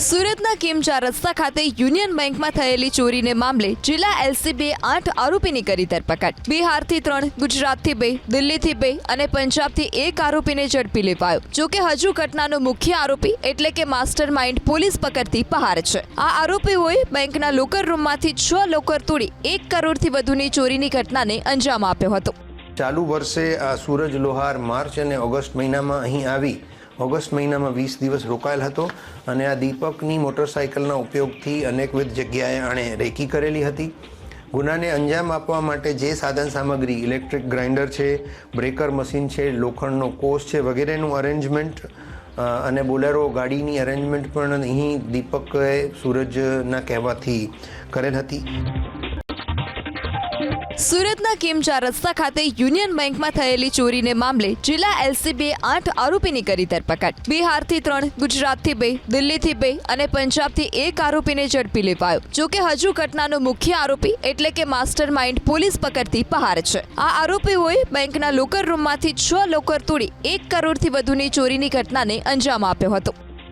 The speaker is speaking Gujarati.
સુરતના કિમ 4 રસ્તા ખાતે યુનિયન બેંકમાં થયેલી ચોરીને મામલે જિલ્લા એલસીબીએ 8 આરોપીની કરી ધરપકડ। બિહારથી 3, ગુજરાતથી 2, દિલ્હીથી 2 અને પંજાબથી 1 આરોપીને ઝડપી લેવાયો। જોકે હજુ ઘટનાનો મુખ્ય આરોપી એટલે કે માસ્ટર માઇન્ડ પોલીસ પકડતી બહાર છે। આ આરોપીઓએ બેંકના લોકર રૂમમાંથી 6 લોકર તોડી 1 કરોડથી વધુની ચોરીની ઘટનાને અંજામ આપ્યો હતો। ચાલુ વર્ષે આ સૂરજ લોહાર માર્ચ અને ઓગસ્ટ મહિનામાં અહીં આવી ઓગસ્ટ મહિનામાં 20 દિવસ રોકાયેલ હતો અને આ દીપકની મોટરસાઇકલના ઉપયોગથી અનેકવિધ જગ્યાએ આણે રેકી કરેલી હતી। ગુનાને અંજામ આપવા માટે જે સાધન સામગ્રી ઇલેક્ટ્રિક ગ્રાઇન્ડર છે, બ્રેકર મશીન છે, લોખંડનો કોષ છે વગેરેનું અરેન્જમેન્ટ અને બોલેરો ગાડીની અરેન્જમેન્ટ પણ અહીં દીપકે સૂરજના કહેવાથી કરેલ હતી। સુરતના કિમ 4 રસ્તા ખાતે યુનિયન બેંકમાં થયેલી ચોરીને મામલે જિલ્લા એલસીબીએ 8 આરોપીની કરી ધરપકડ। બિહારથી 3, ગુજરાતથી 2, દિલ્હીથી 2 અને પંજાબથી 1 આરોપીને ઝડપી લેવાયો। જોકે હજુ ઘટનાનો મુખ્ય આરોપી એટલે કે માસ્ટર માઇન્ડ પોલીસ પકડતી બહાર છે। આ આરોપીઓએ બેંકના લોકર રૂમમાંથી 6 લોકર તોડી 1 કરોડથી વધુની ચોરીની ઘટનાને અંજામ આપ્યો હતો।